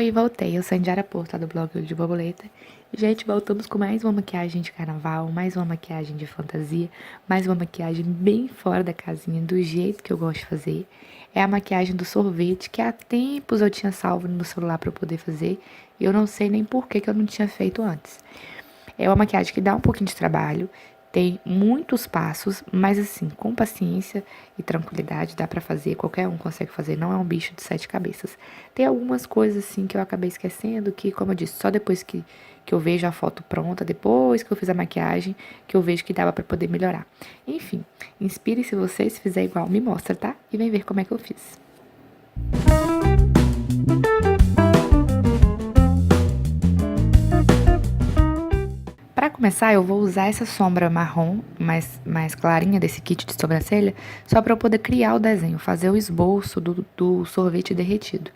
Oi, voltei. Eu sou a Indiara Porto, lá do blog Olho de Borboleta. Gente, voltamos com mais uma maquiagem de carnaval, mais uma maquiagem de fantasia, mais uma maquiagem bem fora da casinha, do jeito que eu gosto de fazer. É a maquiagem do sorvete, que há tempos eu tinha salvo no meu celular para eu poder fazer, e eu não sei nem por que eu não tinha feito antes. É uma maquiagem que dá um pouquinho de trabalho, tem muitos passos, mas assim, com paciência e tranquilidade dá pra fazer, qualquer um consegue fazer, não é um bicho de sete cabeças. Tem algumas coisas assim que eu acabei esquecendo, que, como eu disse, só depois que eu vejo a foto pronta, depois que eu fiz a maquiagem, que eu vejo que dava pra poder melhorar. Enfim, inspire-se você, se fizer igual, me mostra, tá? E vem ver como é que eu fiz. Para começar, eu vou usar essa sombra marrom, mais clarinha desse kit de sobrancelha, só para eu poder criar o desenho, fazer o esboço do sorvete derretido.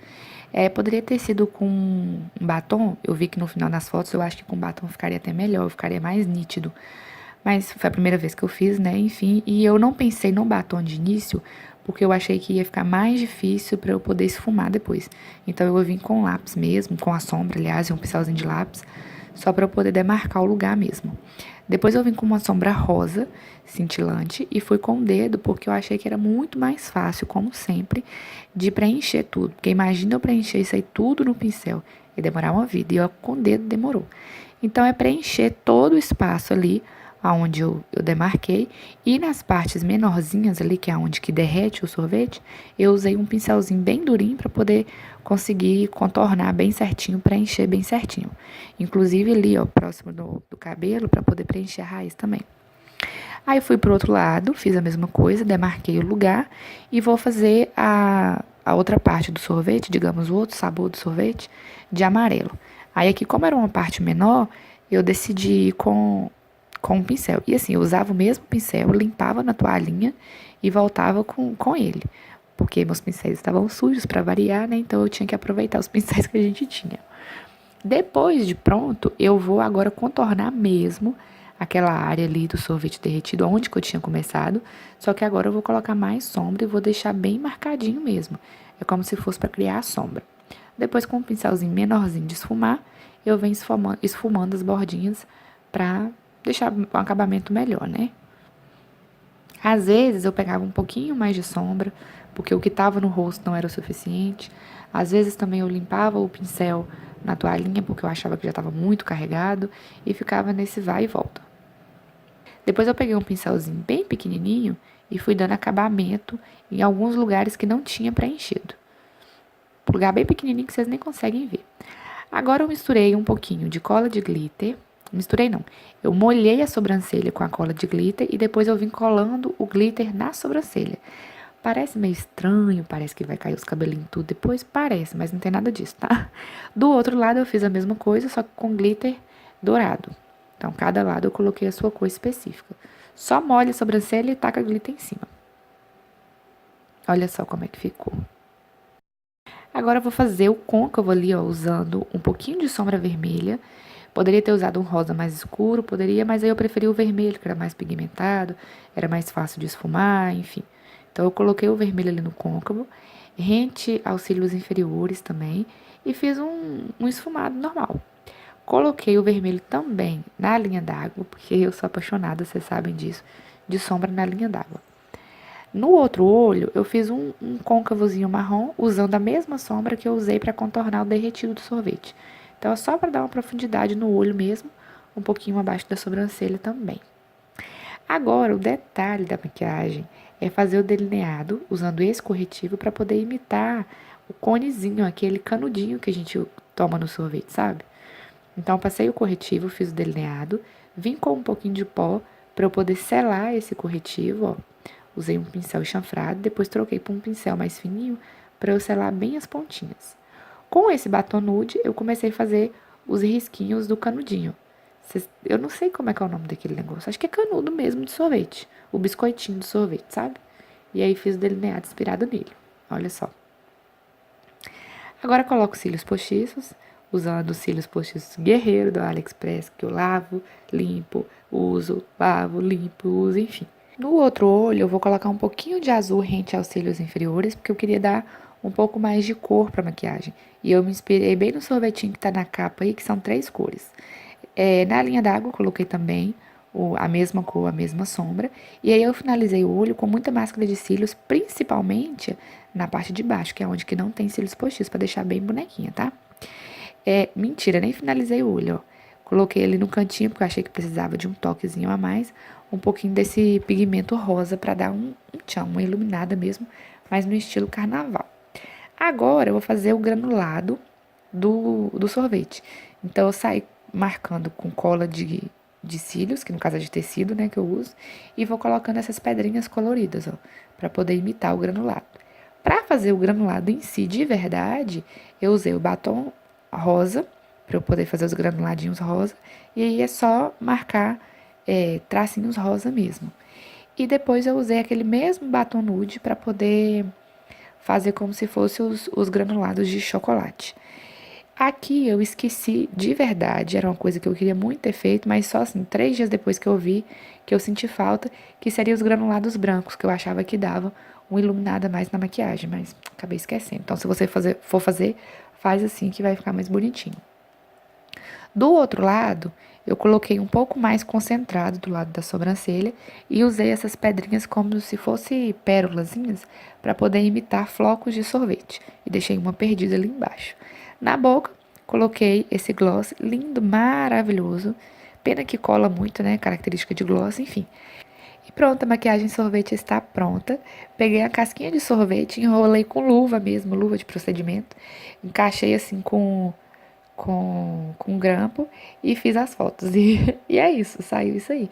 Poderia ter sido com um batom, eu vi que no final das fotos eu acho que com batom ficaria até melhor, ficaria mais nítido. Mas foi a primeira vez que eu fiz, né? Enfim, e eu não pensei no batom de início, porque eu achei que ia ficar mais difícil para eu poder esfumar depois. Então eu vim com lápis mesmo, com a sombra, aliás, e um pincelzinho de lápis, só para eu poder demarcar o lugar mesmo. Depois eu vim com uma sombra rosa, cintilante, e fui com o dedo, porque eu achei que era muito mais fácil, como sempre, de preencher tudo. Porque imagina eu preencher isso aí tudo no pincel, e demorar uma vida, e eu com o dedo demorou. Então é preencher todo o espaço ali, aonde eu demarquei, e nas partes menorzinhas ali, que é onde que derrete o sorvete, eu usei um pincelzinho bem durinho para poder conseguir contornar bem certinho, preencher bem certinho. Inclusive ali, ó, próximo do cabelo, para poder preencher a raiz também. Aí fui pro outro lado, fiz a mesma coisa, demarquei o lugar e vou fazer a outra parte do sorvete, digamos, o outro sabor do sorvete, de amarelo. Aí aqui, como era uma parte menor, eu decidi ir com um pincel. E assim, eu usava o mesmo pincel, limpava na toalhinha e voltava com ele. Porque meus pincéis estavam sujos para variar, né? Então eu tinha que aproveitar os pincéis que a gente tinha. Depois de pronto, eu vou agora contornar mesmo aquela área ali do sorvete derretido, onde que eu tinha começado. Só que agora eu vou colocar mais sombra e vou deixar bem marcadinho mesmo. É como se fosse para criar a sombra. Depois, com um pincelzinho menorzinho de esfumar, eu venho esfumando as bordinhas para deixar um acabamento melhor, né? Às vezes eu pegava um pouquinho mais de sombra, porque o que estava no rosto não era o suficiente. Às vezes também eu limpava o pincel na toalhinha, porque eu achava que já estava muito carregado, e ficava nesse vai e volta. Depois eu peguei um pincelzinho bem pequenininho e fui dando acabamento em alguns lugares que não tinha preenchido. Lugar bem pequenininho que vocês nem conseguem ver. Agora eu misturei um pouquinho de cola de glitter. Misturei não. Eu molhei a sobrancelha com a cola de glitter e depois eu vim colando o glitter na sobrancelha. Parece meio estranho, parece que vai cair os cabelinhos tudo depois, parece, mas não tem nada disso, tá? Do outro lado eu fiz a mesma coisa, só que com glitter dourado. Então, cada lado eu coloquei a sua cor específica. Só molha a sobrancelha e taca glitter em cima. Olha só como é que ficou. Agora eu vou fazer o côncavo ali, ó, usando um pouquinho de sombra vermelha. Poderia ter usado um rosa mais escuro, poderia, mas aí eu preferi o vermelho, que era mais pigmentado, era mais fácil de esfumar, enfim. Então eu coloquei o vermelho ali no côncavo, rente aos cílios inferiores também, e fiz um esfumado normal. Coloquei o vermelho também na linha d'água, porque eu sou apaixonada, vocês sabem disso, de sombra na linha d'água. No outro olho, eu fiz um côncavozinho marrom, usando a mesma sombra que eu usei para contornar o derretido do sorvete. Então, é só para dar uma profundidade no olho mesmo, um pouquinho abaixo da sobrancelha também. Agora, o detalhe da maquiagem é fazer o delineado, usando esse corretivo, para poder imitar o conezinho, aquele canudinho que a gente toma no sorvete, sabe? Então, passei o corretivo, fiz o delineado, vim com um pouquinho de pó para eu poder selar esse corretivo, ó. Usei um pincel chanfrado, depois troquei por um pincel mais fininho para eu selar bem as pontinhas. Com esse batom nude, eu comecei a fazer os risquinhos do canudinho. Eu não sei como é que é o nome daquele negócio. Acho que é canudo mesmo de sorvete. O biscoitinho de sorvete, sabe? E aí fiz o delineado inspirado nele. Olha só. Agora coloco cílios postiços, usando os cílios postiços Guerreiro do AliExpress, que eu lavo, limpo, uso, lavo, limpo, uso, enfim. No outro olho, eu vou colocar um pouquinho de azul rente aos cílios inferiores, porque eu queria dar um pouco mais de cor pra maquiagem. E eu me inspirei bem no sorvetinho que tá na capa aí, que são 3 cores. Na linha d'água, eu coloquei também a mesma cor, a mesma sombra. E aí eu finalizei o olho com muita máscara de cílios, principalmente na parte de baixo, que é onde que não tem cílios postiços, pra deixar bem bonequinha, tá? Mentira, nem finalizei o olho, ó. Coloquei ele no cantinho, porque eu achei que precisava de um toquezinho a mais. Um pouquinho desse pigmento rosa pra dar um tchan, uma iluminada mesmo, mas no estilo carnaval. Agora eu vou fazer o granulado do sorvete. Então eu saí marcando com cola de cílios, que no caso é de tecido, né, que eu uso, e vou colocando essas pedrinhas coloridas, ó, para poder imitar o granulado. Para fazer o granulado em si de verdade, eu usei o batom rosa, para eu poder fazer os granuladinhos rosa, e aí é só marcar tracinhos rosa mesmo. E depois eu usei aquele mesmo batom nude para poder fazer como se fosse os granulados de chocolate. Aqui eu esqueci de verdade, era uma coisa que eu queria muito ter feito, mas só assim, 3 dias depois que eu vi, que eu senti falta, que seriam os granulados brancos, que eu achava que dava uma iluminada mais na maquiagem, mas acabei esquecendo. Então, se você for fazer, faz assim que vai ficar mais bonitinho. Do outro lado, eu coloquei um pouco mais concentrado do lado da sobrancelha e usei essas pedrinhas como se fossem pérolazinhas para poder imitar flocos de sorvete. E deixei uma perdida ali embaixo. Na boca, coloquei esse gloss lindo, maravilhoso. Pena que cola muito, né? Característica de gloss, enfim. E pronto, a maquiagem sorvete está pronta. Peguei a casquinha de sorvete, enrolei com luva mesmo, luva de procedimento. Encaixei assim com grampo e fiz as fotos. E é isso, saiu isso aí.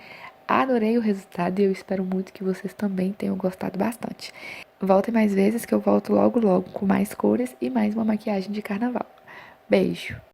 Adorei o resultado e eu espero muito que vocês também tenham gostado bastante. Voltem mais vezes que eu volto logo logo com mais cores e mais uma maquiagem de carnaval. Beijo!